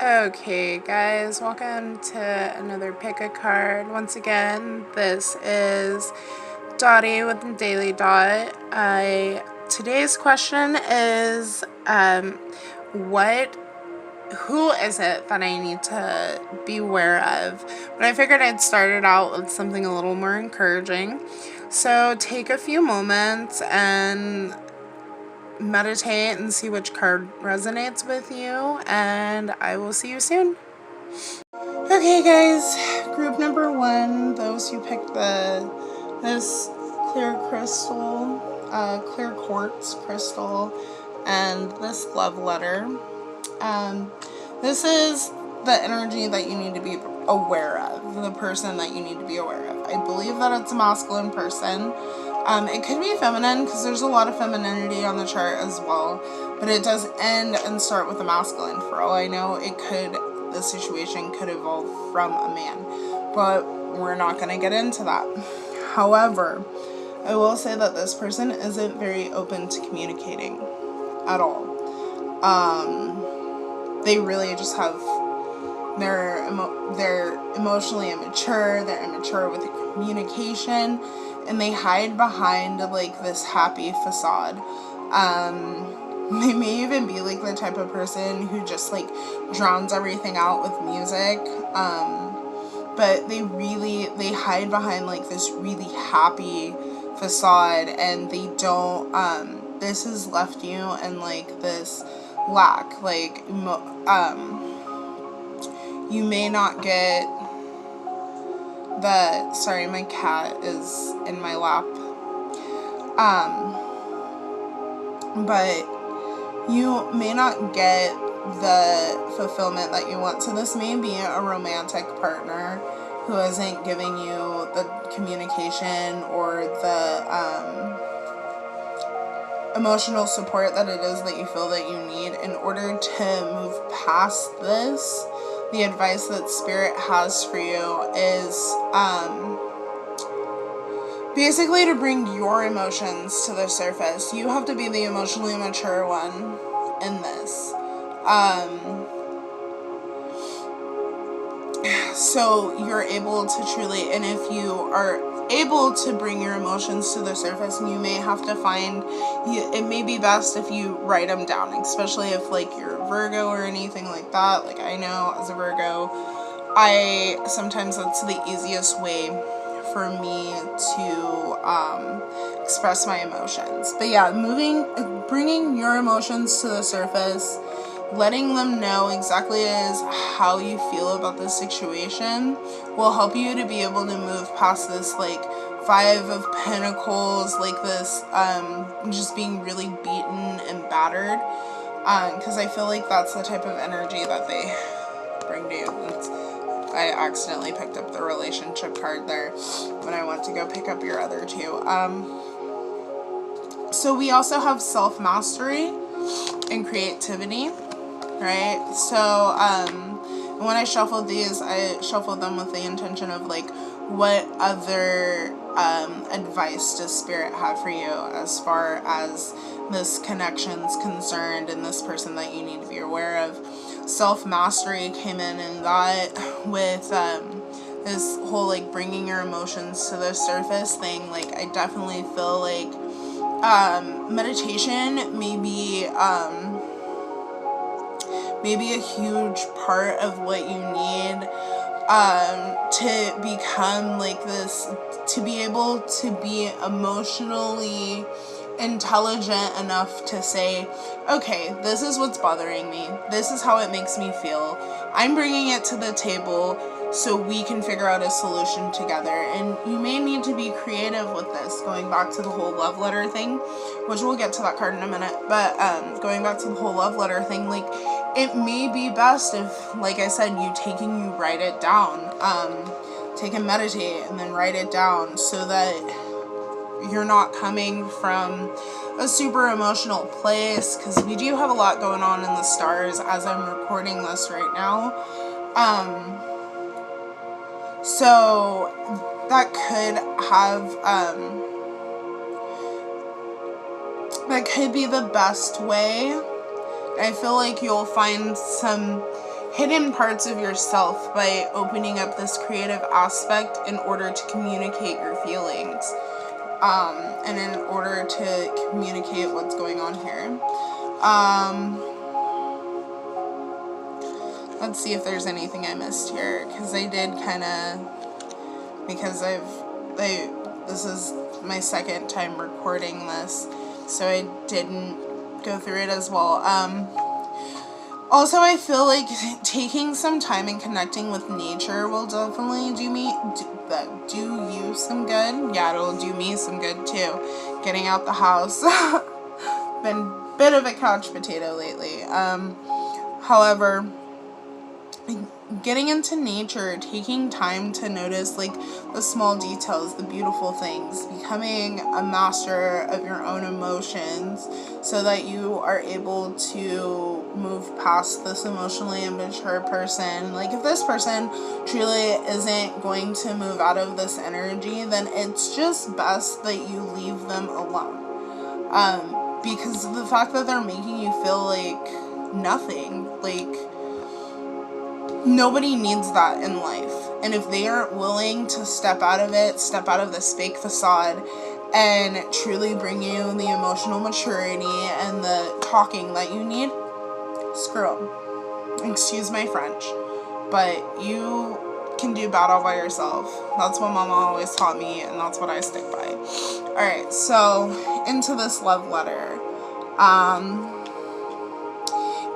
Okay, guys, welcome to another pick a card. Once again, this is Dottie with the Daily Dot. Today's question is, who is it that I need to be aware of? But I figured I'd start it out with something a little more encouraging. So take a few moments and meditate and see which card resonates with you, and I will see you soon. Okay, guys, group number one, those who picked this clear crystal, clear quartz crystal, and this love letter. This is the energy that you need to be aware of, the person that you need to be aware of. I believe that it's a masculine person. It could be feminine because there's a lot of femininity on the chart as well, but it does end and start with a masculine. For all I know, the situation could evolve from a man, but we're not going to get into that. However, I will say that this person isn't very open to communicating at all. They really just have, they're emotionally immature, they're immature with the communication, and they hide behind like this happy facade. They may even be like the type of person who just like drowns everything out with music. But they hide behind like this really happy facade, and they don't, this has left you in like this lack. Like, you may not get sorry, my cat is in my lap. But you may not get the fulfillment that you want. So this may be a romantic partner who isn't giving you the communication or the emotional support that it is that you feel that you need. In order to move past this, the advice that Spirit has for you is basically to bring your emotions to the surface. You have to be the emotionally mature one in this. So you're able to truly, and if you are able to bring your emotions to the surface, and you may have to it may be best if you write them down, especially if like you're a Virgo or anything like that. Like, I know as a Virgo, sometimes that's the easiest way for me to express my emotions. But yeah, bringing your emotions to the surface, letting them know exactly how you feel about this situation will help you to be able to move past this like Five of Pentacles, like this just being really beaten and battered, because I feel like that's the type of energy that they bring to you. I accidentally picked up the relationship card there when I went to go pick up your other two. So we also have self-mastery and creativity, right? So when I shuffled these, I shuffled them with the intention of like, what other advice does Spirit have for you as far as this connection's concerned and this person that you need to be aware of. Self-mastery came in, and that with this whole like bringing your emotions to the surface thing, like I definitely feel like meditation may be a huge part of what you need to become like this, to be able to be emotionally intelligent enough to say, okay, this is what's bothering me, this is how it makes me feel, I'm bringing it to the table so we can figure out a solution together. And you may need to be creative with this, going back to the whole love letter thing, which we'll get to that card in a minute, but going back to the whole love letter thing, like it may be best if, like I said, you write it down, take and meditate and then write it down, so that you're not coming from a super emotional place, because we do have a lot going on in the stars as I'm recording this right now. So that could be the best way. I feel like you'll find some hidden parts of yourself by opening up this creative aspect in order to communicate your feelings, and in order to communicate what's going on here. Let's see if there's anything I missed here, because I did kind of, because this is my second time recording this, so I didn't go through it as well. Also, I feel like taking some time and connecting with nature will definitely do you some good. Yeah, it'll do me some good too. Getting out the house. Been a bit of a couch potato lately. However, getting into nature, taking time to notice like the small details, the beautiful things, becoming a master of your own emotions so that you are able to move past this emotionally immature person. Like if this person truly isn't going to move out of this energy, then it's just best that you leave them alone. Because the fact that they're making you feel like nothing, like nobody needs that in life. And if they aren't willing to step out of it, step out of this fake facade, and truly bring you the emotional maturity and the talking that you need, screw them. Excuse my French. But you can do battle by yourself. That's what Mama always taught me, and that's what I stick by. Alright, so into this love letter.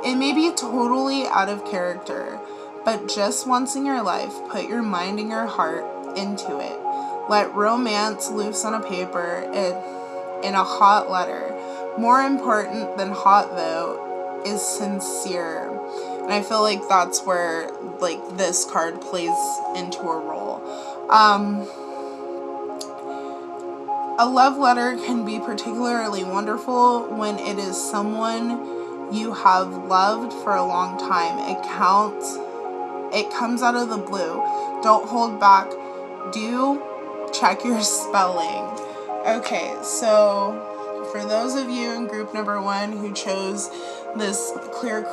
It may be totally out of character, but just once in your life, put your mind and your heart into it. Let romance loose on a paper in a hot letter. More important than hot, though, is sincere. And I feel like that's where, like, this card plays into a role. A love letter can be particularly wonderful when it is someone you have loved for a long time. It comes out of the blue. Don't hold back. Do check your spelling. Okay, so for those of you in group number 1 who chose this clear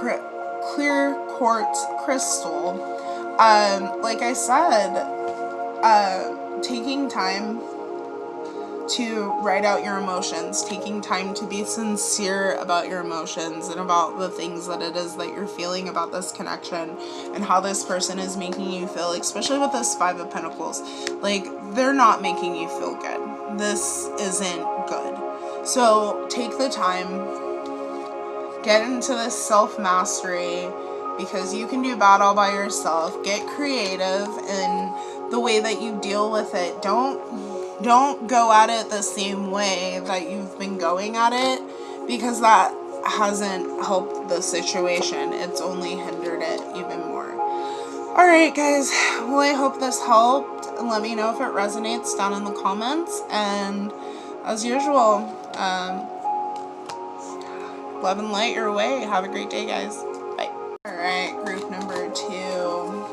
quartz crystal, like I said, taking time to write out your emotions, taking time to be sincere about your emotions and about the things that it is that you're feeling about this connection and how this person is making you feel, especially with this 5 of Pentacles. Like, they're not making you feel good. This isn't good. So take the time, get into this self-mastery, because you can do battle by yourself. Get creative in the way that you deal with it. Don't go at it the same way that you've been going at it, because that hasn't helped the situation. It's only hindered it even more. Alright guys, well, I hope this helped. Let me know if it resonates down in the comments, and as usual, love and light your way. Have a great day, guys. Bye. Alright, group number 2.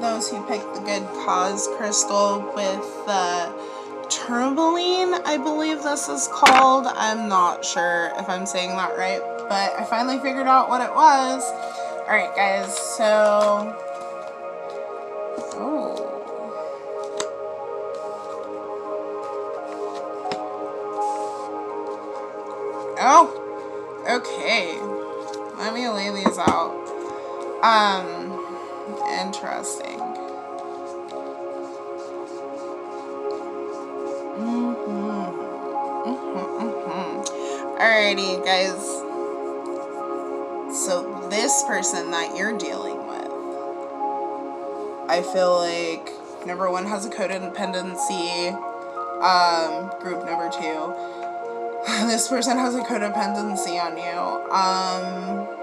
Those who picked the Good Cause crystal with the tourmaline, I believe this is called. I'm not sure if I'm saying that right, but I finally figured out what it was. Alright guys, so okay, let me lay these out. Interesting. Alrighty, guys. So this person that you're dealing with, I feel like number 1 has a codependency. Group number 2, this person has a codependency on you.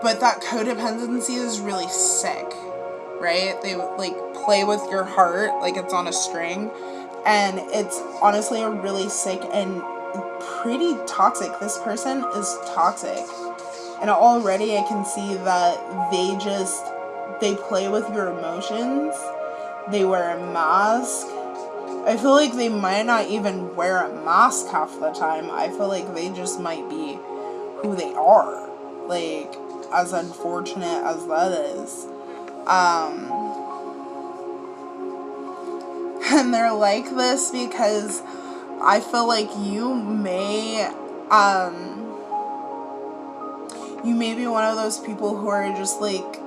But that codependency is really sick, right? They like play with your heart like it's on a string, and it's honestly a really sick and pretty toxic. This person is toxic, and already I can see that they play with your emotions. They wear a mask. I feel like they might not even wear a mask half the time. I feel like they just might be who they are. Like, as unfortunate as that is. And they're like this because I feel like you may be one of those people who are just like,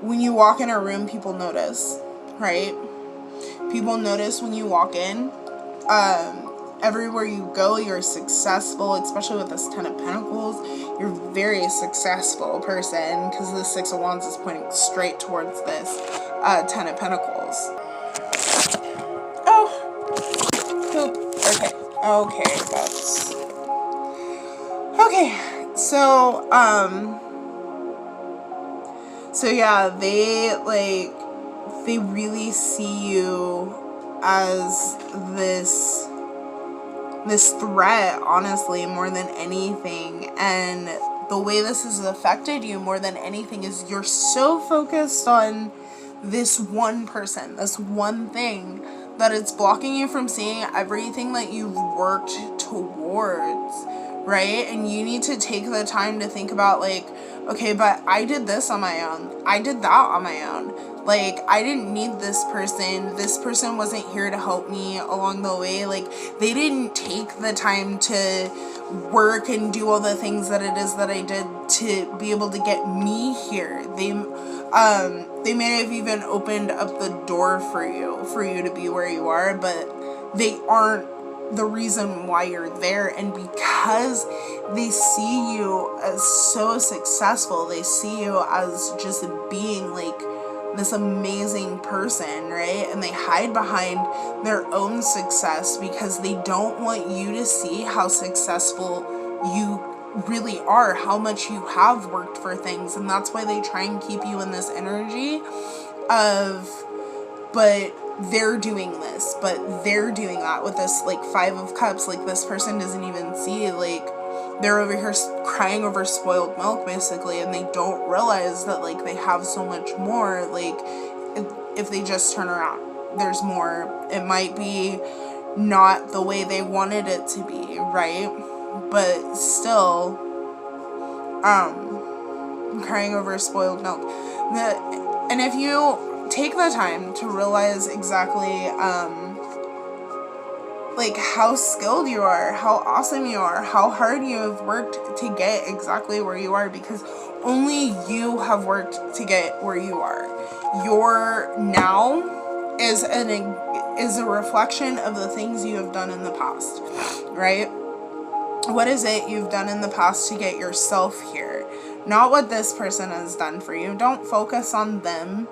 when you walk in a room, people notice, right? People notice when you walk in. Everywhere you go, you're successful, especially with this Ten of Pentacles. You're a very successful person because the Six of Wands is pointing straight towards this Ten of Pentacles. Oh, poop. Okay, that's... Okay, so yeah, they really see you as this threat, honestly, more than anything. And the way this has affected you more than anything is you're so focused on this one person, this one thing, that it's blocking you from seeing everything that you've worked towards, right? And you need to take the time to think about, like, okay, but I did this on my own. I did that on my own. Like, I didn't need this person. This person wasn't here to help me along the way. Like, they didn't take the time to work and do all the things that it is that I did to be able to get me here. They may have even opened up the door for you to be where you are, but they aren't the reason why you're there. And because they see you as so successful, they see you as just being like this amazing person, right? And they hide behind their own success because they don't want you to see how successful you really are, how much you have worked for things. And that's why they try and keep you in this energy of, but they're doing this, but they're doing that, with this like Five of Cups. Like, this person doesn't even see, like, they're over here crying over spoiled milk, basically, and they don't realize that, like, they have so much more. Like, if they just turn around, there's more. It might be not the way they wanted it to be, right? But still, crying over spoiled milk. And if you take the time to realize exactly, like, how skilled you are, how awesome you are, how hard you have worked to get exactly where you are, because only you have worked to get where you are. Your now is a reflection of the things you have done in the past, right? What is it you've done in the past to get yourself here? Not what this person has done for you. Don't focus on them,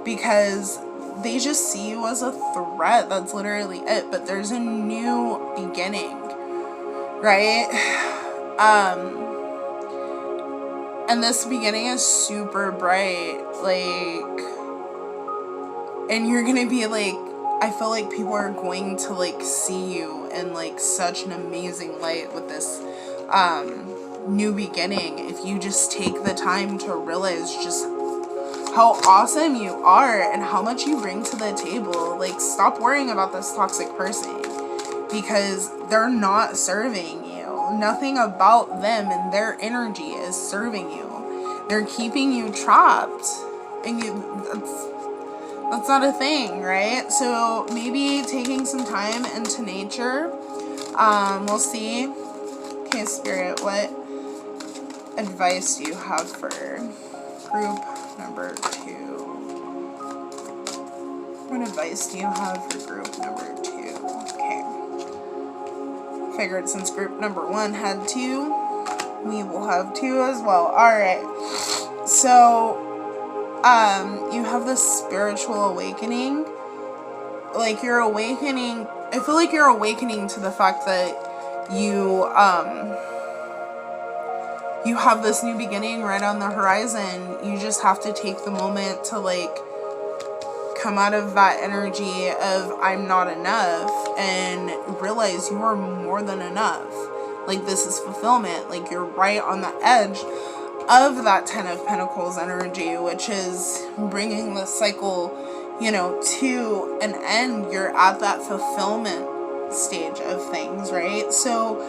because they just see you as a threat. That's literally it. But there's a new beginning, right? And this beginning is super bright, like, and you're gonna be like, I feel like people are going to, like, see you in, like, such an amazing light with this new beginning, if you just take the time to realize just how awesome you are and how much you bring to the table. Like, stop worrying about this toxic person, because they're not serving you. Nothing about them and their energy is serving you. They're keeping you trapped, and that's not a thing, right? So maybe taking some time into nature. We'll see. Okay, Spirit, what advice do you have for group number 2? What advice do you have for group number 2? Okay. Figured since group number 1 had 2, we will have 2 as well. Alright. So, you have this spiritual awakening. Like, you're awakening, I feel like you're awakening to the fact that you have this new beginning right on the horizon. You just have to take the moment to, like, come out of that energy of I'm not enough and realize you are more than enough. Like, this is fulfillment. Like, you're right on the edge of that Ten of Pentacles energy, which is bringing the cycle, you know, to an end. You're at that fulfillment stage of things, right? So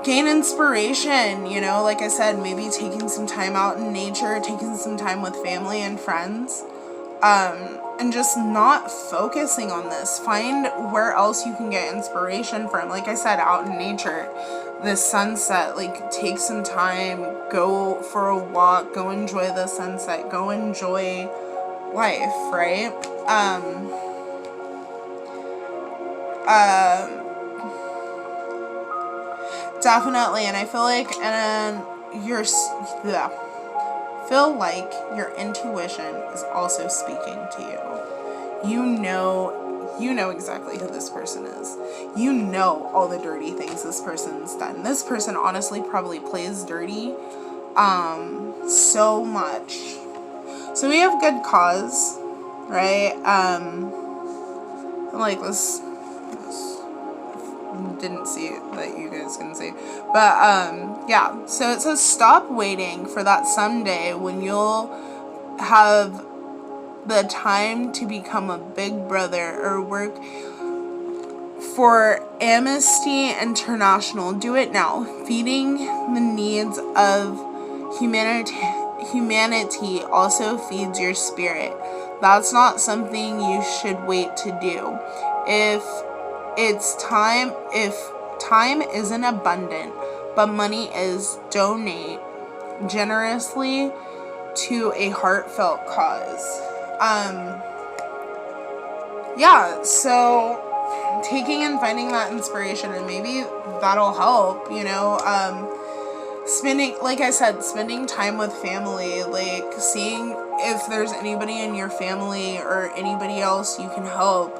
gain inspiration, you know, like I said, maybe taking some time out in nature, taking some time with family and friends, and just not focusing on this. Find where else you can get inspiration from. Like I said, out in nature, this sunset, like take some time, go for a walk, go enjoy the sunset, go enjoy life, right? Definitely, and I feel like, feel like your intuition is also speaking to you. You know exactly who this person is. You know all the dirty things this person's done. This person honestly probably plays dirty, so much. So we have good cause, right? Like this didn't see it that you guys can see, but yeah, so it says stop waiting for that someday when you'll have the time to become a big brother or work for Amnesty International. Do it now. Feeding the needs of humanity also feeds your spirit. That's not something you should wait to do. If time isn't abundant, but money is, donate generously to a heartfelt cause. Yeah, so taking and finding that inspiration, and maybe that'll help, you know, spending, like I said, spending time with family, like seeing if there's anybody in your family or anybody else you can help.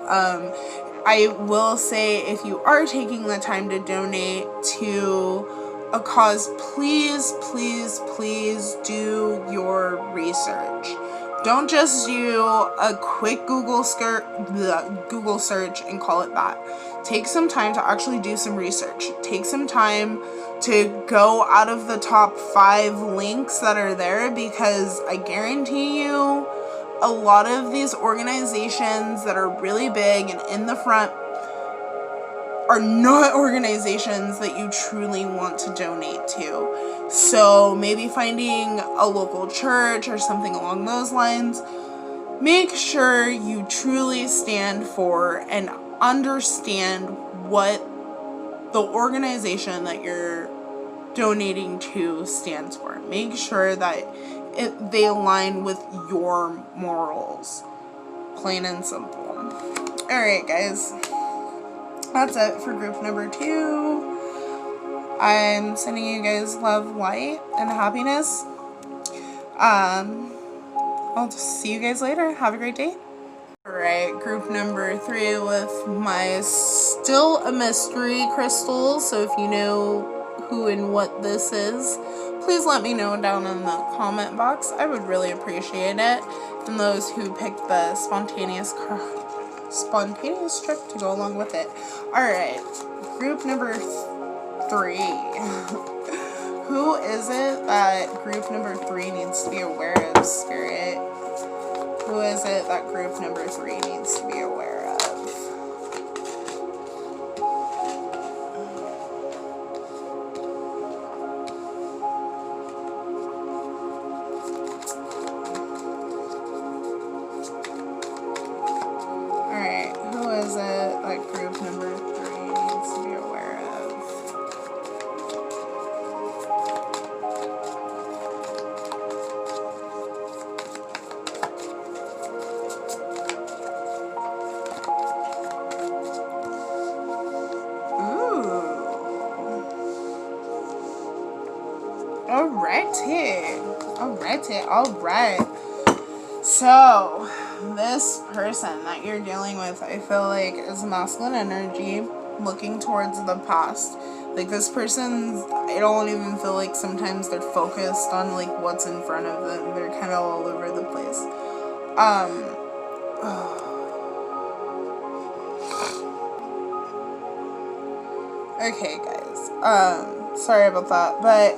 I will say, if you are taking the time to donate to a cause, please, please, please do your research. Don't just do a quick Google search and call it that. Take some time to actually do some research. Take some time to go out of the top 5 links that are there, because I guarantee you a lot of these organizations that are really big and in the front are not organizations that you truly want to donate to. So maybe finding a local church or something along those lines. Make sure you truly stand for and understand what the organization that you're donating to stands for. Make sure that they align with your morals. Plain and simple. Alright, guys. That's it for group number 2. I'm sending you guys love, light, and happiness. I'll just see you guys later. Have a great day. Alright, group number 3 with my still a mystery crystals. So if you know who and what this is, please let me know down in the comment box. I would really appreciate it. And those who picked the spontaneous trick to go along with it. Alright, group number 3. Who is it that group number 3 needs to be aware of, Spirit? Who is it that group number 3 needs to be aware of? Alright, who is it that group number 3 needs to be aware of? Alright. So, this person that you're dealing with, I feel like, is masculine energy looking towards the past. Like, this person, I don't even feel like sometimes they're focused on, like, what's in front of them. They're kind of all over the place. Okay, guys. Sorry about that, but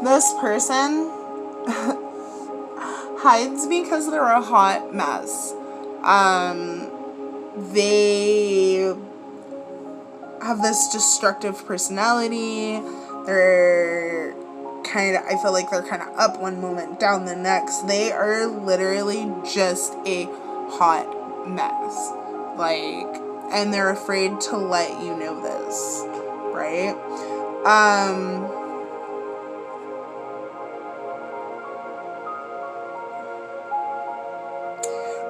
this person hides because they're a hot mess. They have this destructive personality. They're I feel like they're kind of up one moment, down the next. They are literally just a hot mess. Like, and they're afraid to let you know this, right?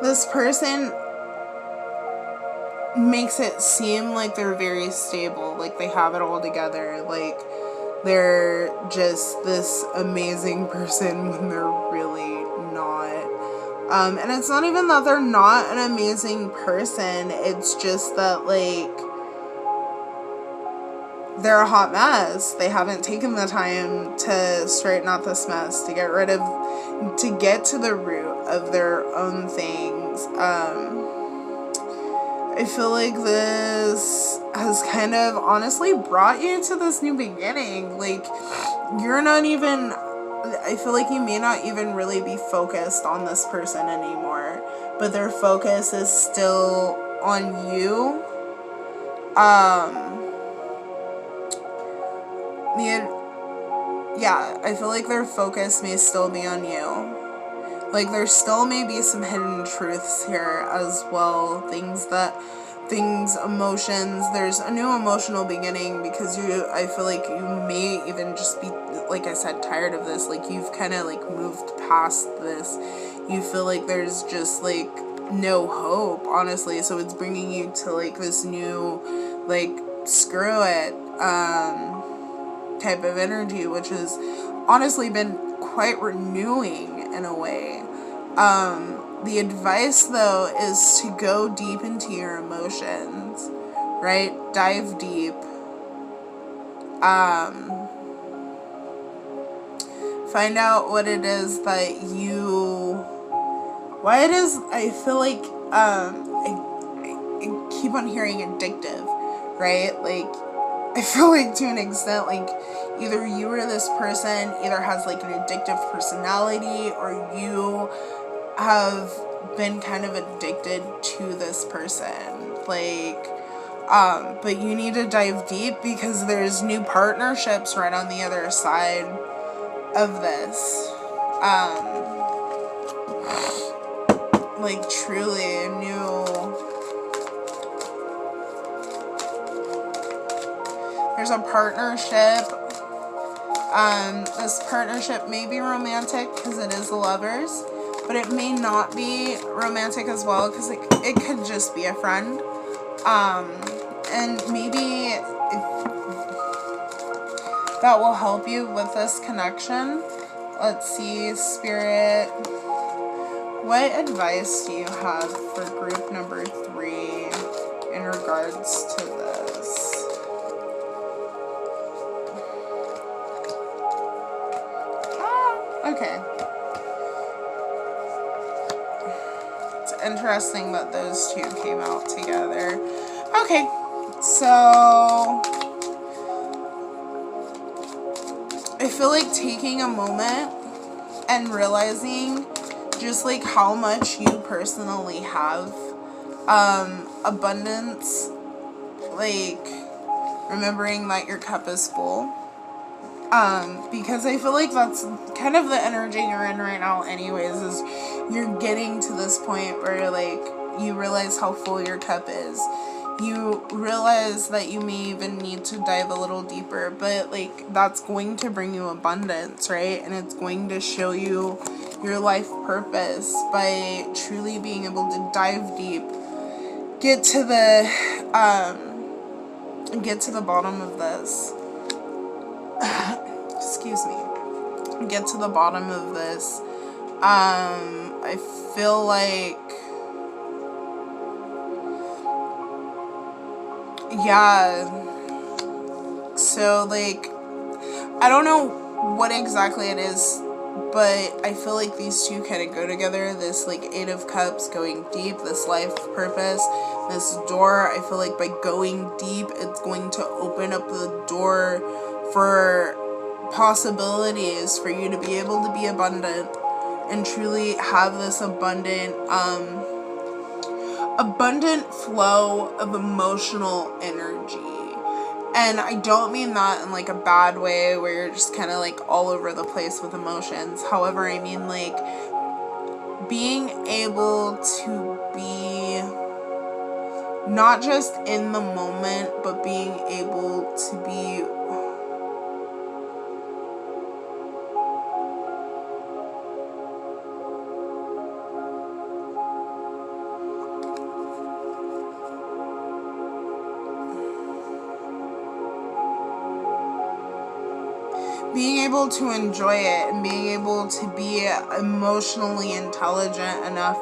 This person makes it seem like they're very stable, like they have it all together, like they're just this amazing person when they're really not. And it's not even that they're not an amazing person, it's just that, like, they're a hot mess. They haven't taken the time to straighten out this mess, to get to the root of their own things. I feel like this has kind of honestly brought you to this new beginning. Like, you're not even, I feel like you may not even really be focused on this person anymore, but their focus is still on you. I feel like their focus may still be on you. Like, there still may be some hidden truths here as well. Emotions. There's a new emotional beginning because I feel like you may even just be, like I said, tired of this. Like, you've kind of, like, moved past this. You feel like there's just, like, no hope, honestly. So it's bringing you to, like, this new, like, screw it, type of energy, which has honestly been quite renewing in a way. The advice, though, is to go deep into your emotions, right? Dive deep. Find out what it is that why it is, I feel like, I keep on hearing addictive, right? Like, I feel like to an extent, like, either you or this person either has, like, an addictive personality, or you have been kind of addicted to this person. Like, but you need to dive deep because there's new partnerships right on the other side of this. Like, truly there's a partnership. This partnership may be romantic because it is the lovers, but it may not be romantic as well because it could just be a friend. And maybe that will help you with this connection. Let's see, Spirit. What advice do you have for group number 3 in regards to this? Okay. It's interesting that those two came out together. Okay, so I feel like taking a moment and realizing just, like, how much you personally have, abundance, like, remembering that your cup is full. Because I feel like that's kind of the energy you're in right now anyways, is you're getting to this point where, like, you realize how full your cup is. You realize that you may even need to dive a little deeper, but, like, that's going to bring you abundance, right? And it's going to show you your life purpose by truly being able to dive deep, get to the bottom of this. Excuse me. Get to the bottom of this. I feel like, yeah. So, like, I don't know what exactly it is, but I feel like these two kind of go together. This, like, 8 of Cups, going deep, this life purpose, this door. I feel like by going deep, it's going to open up the door for possibilities for you to be able to be abundant and truly have this abundant flow of emotional energy. And I don't mean that in like a bad way where you're just kind of like all over the place with emotions. However, I mean like being able to be not just in the moment, but being able to be able to enjoy it and being able to be emotionally intelligent enough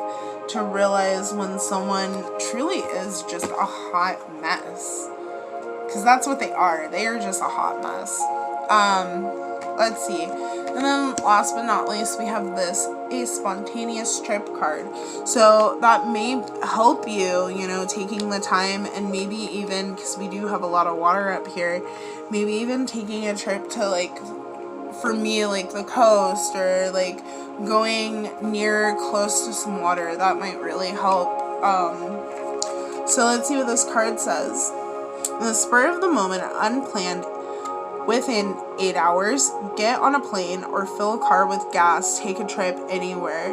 to realize when someone truly is just a hot mess. Because that's what they are. They are just a hot mess. Let's see. And then last but not least, we have this a spontaneous trip card. So that may help you, you know, taking the time and maybe even, because we do have a lot of water up here, maybe even taking a trip to like, for me, like the coast or like going near close to some water. That might really help. So let's see what this card says. In the spur of the moment, unplanned, within 8 hours, get on a plane or fill a car with gas, take a trip anywhere.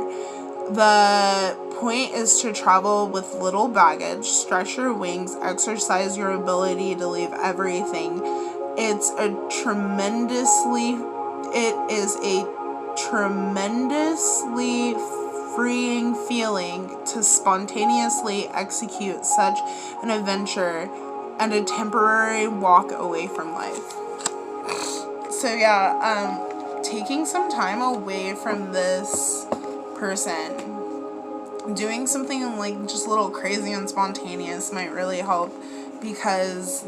The point is to travel with little baggage, stretch your wings, exercise your ability to leave everything. It is a tremendously freeing feeling to spontaneously execute such an adventure and a temporary walk away from life. So yeah, taking some time away from this person, doing something like just a little crazy and spontaneous might really help, because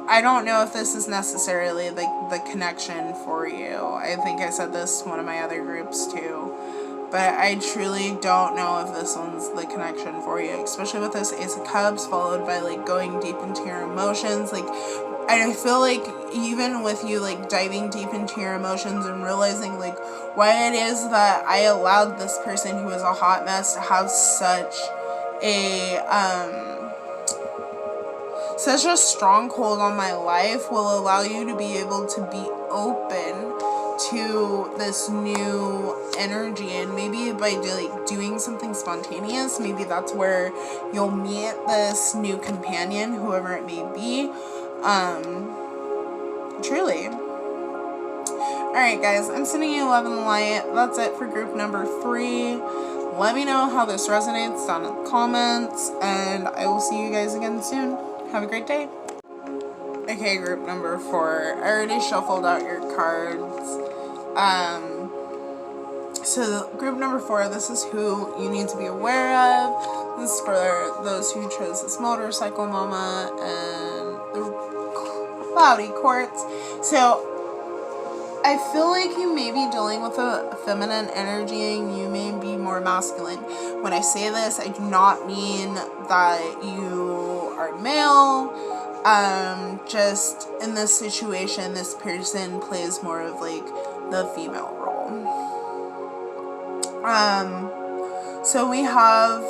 I don't know if this is necessarily like the connection for you. I think I said this to one of my other groups too. But I truly don't know if this one's the connection for you, especially with this Ace of Cups followed by like going deep into your emotions. Like, I feel like even with you like diving deep into your emotions and realizing like why it is that I allowed this person who is a hot mess to have such a stronghold on my life will allow you to be able to be open to this new energy. And maybe by doing something spontaneous, maybe that's where you'll meet this new companion, whoever it may be. Truly. Alright guys, I'm sending you love and light. That's it for group number 3. Let me know how this resonates down in the comments, and I will see you guys again soon. Have a great day. Okay, group number 4. I already shuffled out your cards. So group number 4, this is who you need to be aware of. This is for those who chose this motorcycle mama and the cloudy quartz. So I feel like you may be dealing with a feminine energy and you may be more masculine. When I say this, I do not mean that you are male. Just in this situation, this person plays more of like the female role. So we have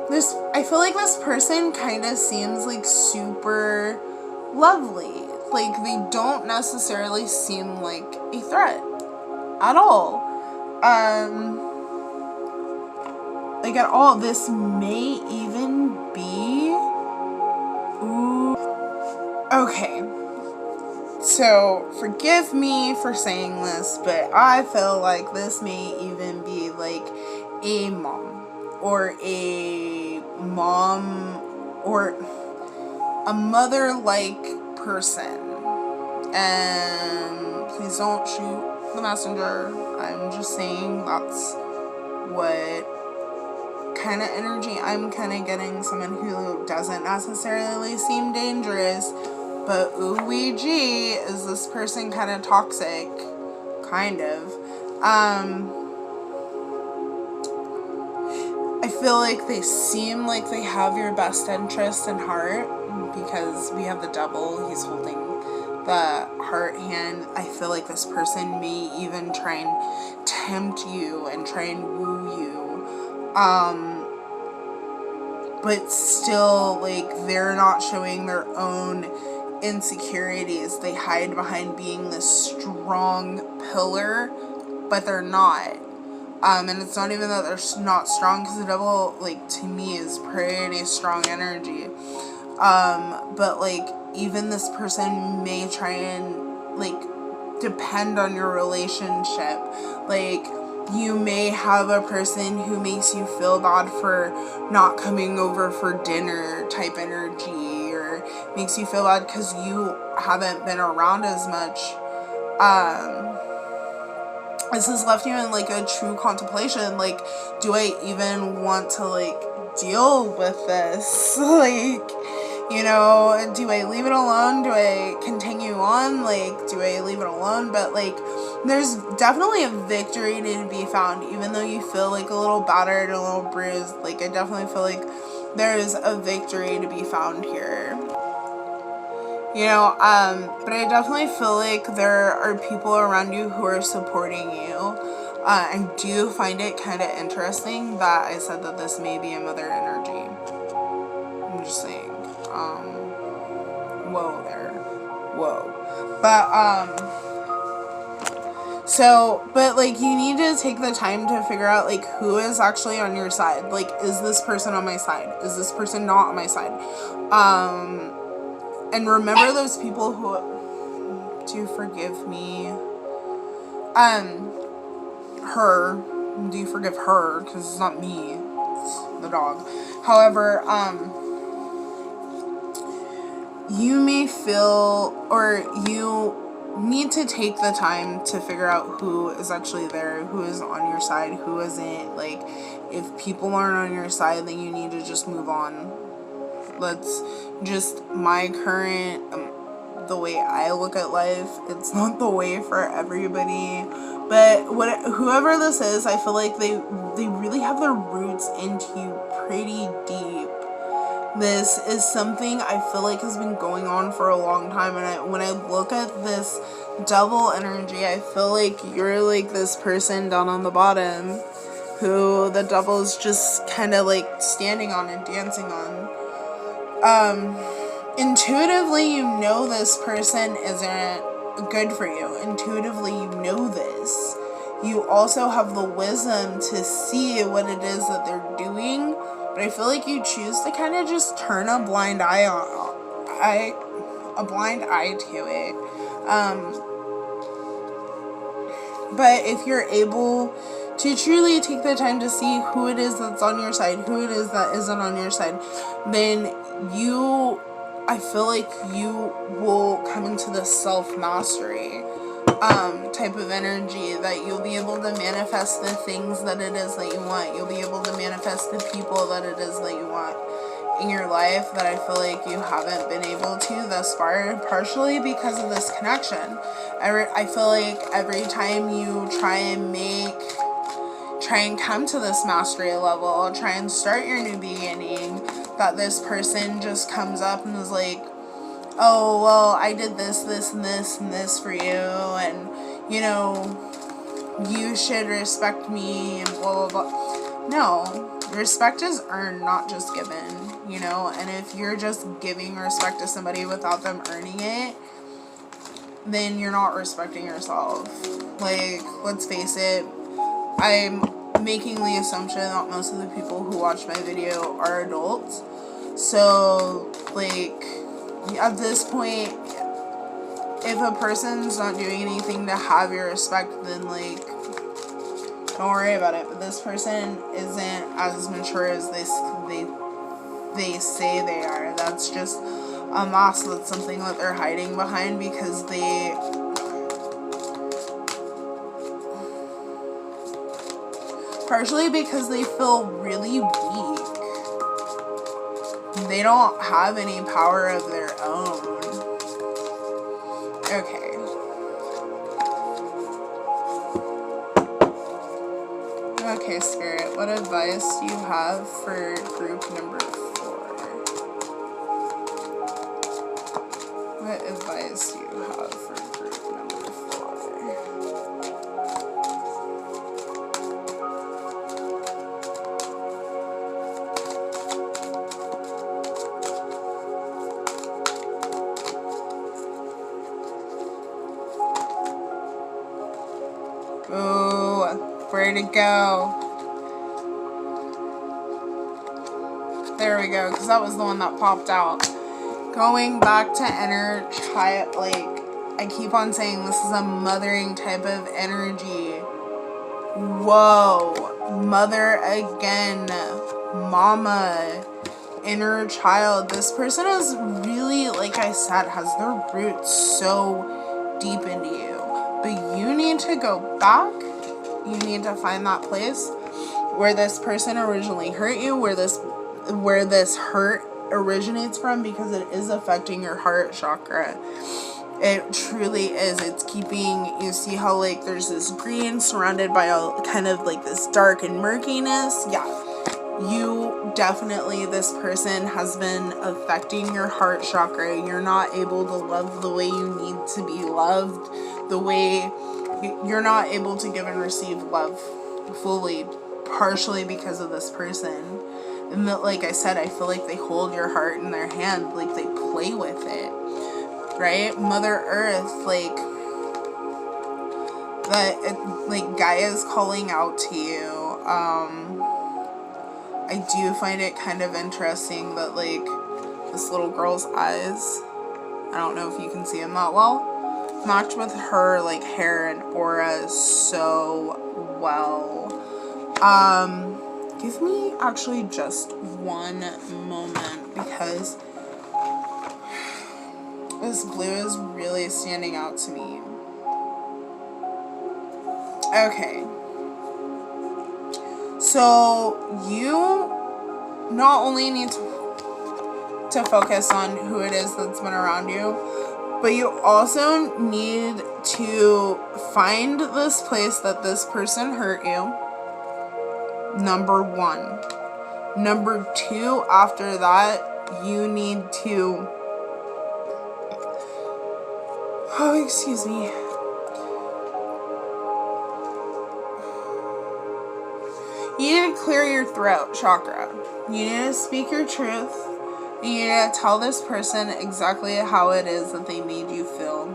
this, I feel like this person kind of seems like super lovely. Like, they don't necessarily seem like a threat at all. Like, at all. This may even be... Ooh. Okay. So, forgive me for saying this, but I feel like this may even be, like, a mom. Or a mother-like person. And please don't shoot the messenger. I'm just saying that's what kind of energy I'm kind of getting. Someone who doesn't necessarily seem dangerous, but ooh-wee gee, is this person kind of toxic? Kind of. I feel like they seem like they have your best interest in heart, because we have the devil. He's holding the heart hand. I feel like this person may even try and tempt you and try and woo you. but still, like, they're not showing their own insecurities. They hide behind being this strong pillar, but they're not. And it's not even that they're not strong, because the devil, like, to me is pretty strong energy. But, like, even this person may try and, like, depend on your relationship. Like, you may have a person who makes you feel bad for not coming over for dinner type energy, or makes you feel bad because you haven't been around as much. This has left you in, like, a true contemplation. Like, do I even want to, like, deal with this? Like, you know, do I leave it alone? Do I continue on? Like, do I leave it alone? But, like, there's definitely a victory to be found, even though you feel, like, a little battered, a little bruised. Like, I definitely feel like there's a victory to be found here. You know, but I definitely feel like there are people around you who are supporting you. I do find it kind of interesting that I said that this may be a mother energy. I'm just saying. Whoa there. Whoa. But, like, you need to take the time to figure out, like, who is actually on your side. Like, is this person on my side? Is this person not on my side? And remember those people who... Do you forgive me? Her. Do you forgive her? Because it's not me. It's the dog. However, you may feel, or you need to take the time to figure out who is actually there, who is on your side, who isn't. Like, if people aren't on your side, then you need to just move on. That's just my current, the way I look at life. It's not the way for everybody, but whoever this is, I feel like they really have their roots into you pretty deep. This is something I feel like has been going on for a long time, and when I look at this devil energy, I feel like you're like this person down on the bottom who the devil's just kind of like standing on and dancing on. Intuitively, you know this person isn't good for you. Intuitively, you know this. You also have the wisdom to see what it is that they're doing, but I feel like you choose to kind of just turn a blind eye to it. But if you're able to truly take the time to see who it is that's on your side, who it is that isn't on your side, then I feel like you will come into this self-mastery type of energy, that you'll be able to manifest the things that it is that you want. You'll be able to manifest the people that it is that you want in your life, that I feel like you haven't been able to thus far, partially because of this connection. I feel like every time you try and come to this mastery level, try and start your new beginning, that this person just comes up and is like, oh, well, I did this, this, and this, and this for you, and, you know, you should respect me, and blah, blah, blah. No, respect is earned, not just given, you know, and if you're just giving respect to somebody without them earning it, then you're not respecting yourself. Like, let's face it, I'm making the assumption that most of the people who watch my video are adults. So, like, at this point, if a person's not doing anything to have your respect, then, like, don't worry about it. But this person isn't as mature as they say they are. That's just a mask. That's something that they're hiding behind, because partially because they feel really weak. They don't have any power of their own. Okay. Okay, Spirit, what advice do you have for group number 4? What advice do you have for group number 4? Ooh, where'd it go? There we go, because that was the one that popped out. Going back to inner child, like, I keep on saying this is a mothering type of energy. Whoa, mother again, mama, inner child. This person is really, like I said, has their roots so deep into you. But you need to go back. You need to find that place where this person originally hurt you, where this hurt originates from, because it is affecting your heart chakra. It truly is. It's keeping, you see how like there's this green surrounded by a kind of like this dark and murkiness. Yeah, you definitely, this person has been affecting your heart chakra. You're not able to love the way you need to be loved, the way you're not able to give and receive love fully, partially because of this person. And like I said, I feel like they hold your heart in their hand, like they play with it, right? Mother Earth, like that, like Gaia is calling out to you. I do find it kind of interesting that like this little girl's eyes, I don't know if you can see them that well, match with her like hair and aura so well. Give me actually just one moment, because this blue is really standing out to me. Okay. So you not only need to focus on who it is that's been around you, but you also need to find this place that this person hurt you. Number one. Number two, after that, you need to, oh, excuse me. You need to clear your throat chakra. You need to speak your truth. You need to tell this person exactly how it is that they made you feel.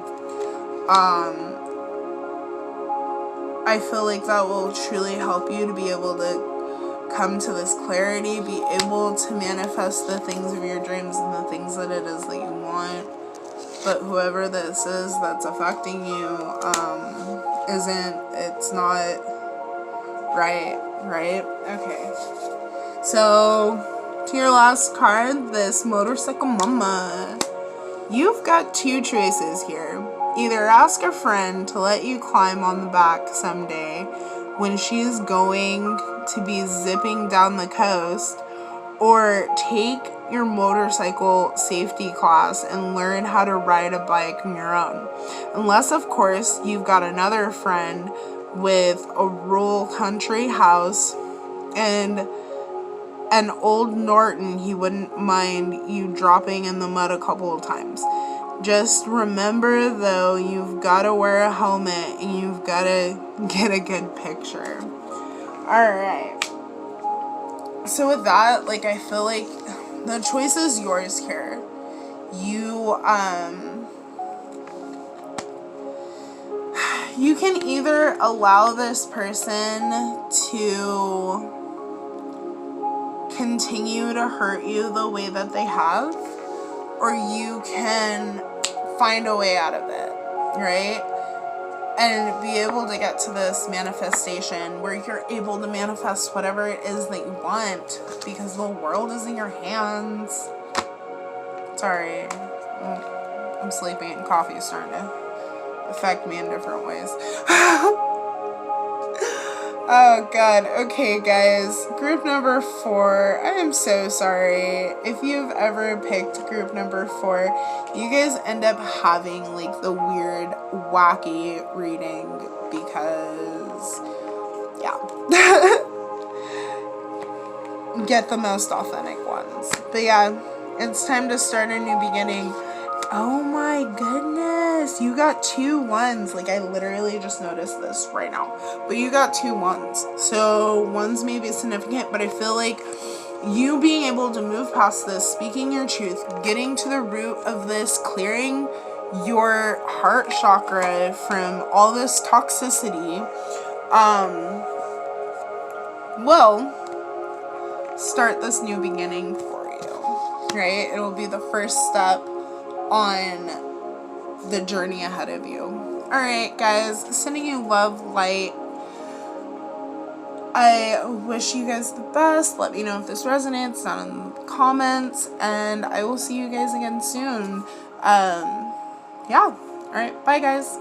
I feel like that will truly help you to be able to come to this clarity, be able to manifest the things of your dreams and the things that it is that you want. But whoever this is that's affecting you, it's not right? Okay. So, to your last card, this motorcycle mama. You've got two choices here. Either ask a friend to let you climb on the back someday when she's going to be zipping down the coast, or take your motorcycle safety class and learn how to ride a bike on your own. Unless, of course, you've got another friend with a rural country house and an old Norton he wouldn't mind you dropping in the mud a couple of times. Just remember, though, you've got to wear a helmet and you've got to get a good picture. Alright. So with that, like, I feel like the choice is yours here. You can either allow this person to continue to hurt you the way that they have, or you can find a way out of it, right? And be able to get to this manifestation where you're able to manifest whatever it is that you want, because the world is in your hands. Sorry, I'm sleepy and coffee is starting to affect me in different ways. Oh god. Okay, guys, group number 4. I am so sorry if you've ever picked group number 4. You guys end up having like the weird wacky reading, because yeah. Get the most authentic ones. But yeah, it's time to start a new beginning. Oh my goodness, you got 2 1s. Like, I literally just noticed this right now. But you got 2 1s. So 1s may be significant, but I feel like you being able to move past this, speaking your truth, getting to the root of this, clearing your heart chakra from all this toxicity, will start this new beginning for you, right? It will be the first step on the journey ahead of you. All right, guys, sending you love, light. I wish you guys the best. Let me know if this resonates down in the comments, and I will see you guys again soon. Yeah. All right, bye, guys.